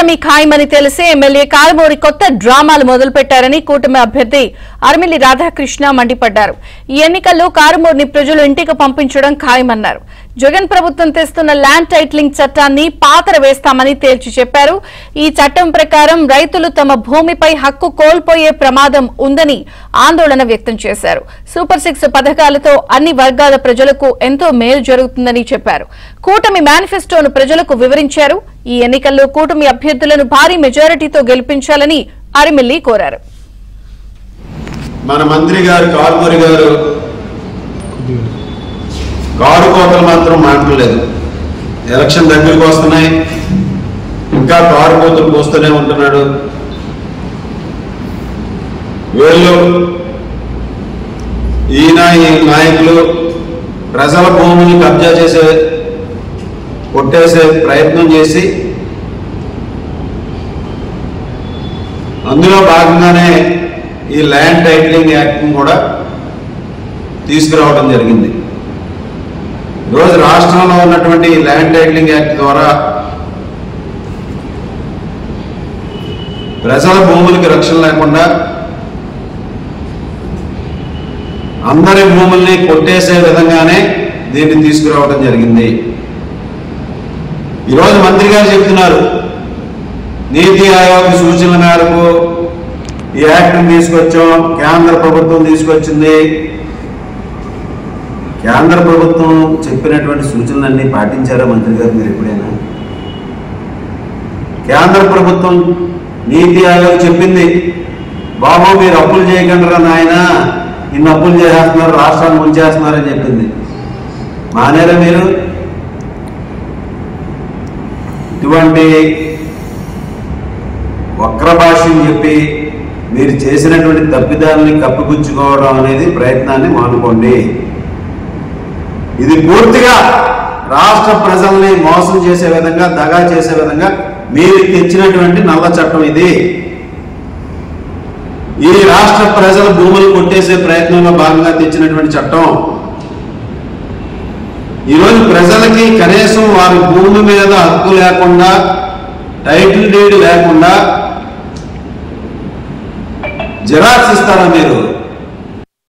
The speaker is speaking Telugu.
కూటమి ఖాయమని తెలిసే ఎమ్మెల్యే కారుమూరి కొత్త డ్రామాలు మొదలుపెట్టారని కూటమి అభ్యర్థి అరిమిల్లి రాధాకృష్ణ మండిపడ్డారు. ఈ ఎన్నికల్లో కారుమూరిని ప్రజలు ఇంటికి పంపించడం ఖాయమన్నారు. జగన్ ప్రభుత్వం తెస్తున్న ల్యాండ్ టైటిలింగ్ చట్టాన్ని పాతర వేస్తామని తేల్చి చెప్పారు. ఈ చట్టం ప్రకారం రైతులు తమ భూమిపై హక్కు కోల్పోయే ప్రమాదం ఉందని ఆందోళన వ్యక్తం చేశారు. సూపర్ 6 పథకాలతో అన్ని వర్గాల ప్రజలకు ఎంతో మేలు జరుగుతుందని చెప్పారు. కూటమి మేనిఫెస్టోను ప్రజలకు వివరించారు. ఈ ఎన్నికల్లో కూటమి అభ్యర్థులను భారీ మెజారిటీతో గెలిపించాలని అరిమిల్లి కోరారు. మన మంత్రి గారు కారుమూరి గారు కారు కోతలు మాత్రం మాట్లాడలేదు. ఎలక్షన్ దగ్గరికి వస్తున్నాయి, ఇంకా కారు కోతలు పోస్తూనే ఉంటున్నాడు. వీళ్ళు ఈ నాయకులు ప్రజల భూములు కబ్జా చేసే కొట్టేసే ప్రయత్నం చేసి అందులో భాగంగానే ఈ ల్యాండ్ టైటిలింగ్ యాక్ట్ని కూడా తీసుకురావడం జరిగింది. ఈరోజు రాష్ట్రంలో ఉన్నటువంటి ల్యాండ్ టైటిలింగ్ యాక్ట్ ద్వారా ప్రజల భూములకి రక్షణ లేకుండా అందరి భూముల్ని కొట్టేసే విధంగానే దీన్ని తీసుకురావడం జరిగింది. ఈరోజు మంత్రి గారు చెప్తున్నారు, నీతి ఆయోగ్ సూచనల మేరకు ఈ యాక్ట్ని తీసుకొచ్చాం, కేంద్ర ప్రభుత్వం తీసుకొచ్చింది. కేంద్ర ప్రభుత్వం చెప్పినటువంటి సూచనలన్నీ పాటించారా మంత్రి గారు మీరు ఎప్పుడైనా? కేంద్ర ప్రభుత్వం నీతి ఆయోగ్ చెప్పింది, బాబు మీరు అప్పులు చేయకండి నాయన, ఇన్ని అప్పులు చేసేస్తున్నారు, రాష్ట్రాన్ని ముంచేస్తున్నారని చెప్పింది. మానేరా మీరు? ఇటువంటి వక్ర భాష్యం చెప్పి మీరు చేసినటువంటి తప్పిదాలని కప్పిపుచ్చుకోవడం అనేది ప్రయత్నాన్ని మానుకోండి. ఇది పూర్తిగా రాష్ట్ర ప్రజల్ని మోసం చేసే విధంగా, దగా చేసే విధంగా మీరు తెచ్చినటువంటి నల్ల చట్టం ఇది. ఈ రాష్ట్ర ప్రజల భూములు కొట్టేసే ప్రయత్నంలో భాగంగా తెచ్చినటువంటి చట్టం. ఈరోజు ప్రజలకి కనీసం వారి భూమి మీద హక్కు లేకుండా, టైటిల్ డీడ్ లేకుండా జిరాక్స్ ఇస్తారా మీరు?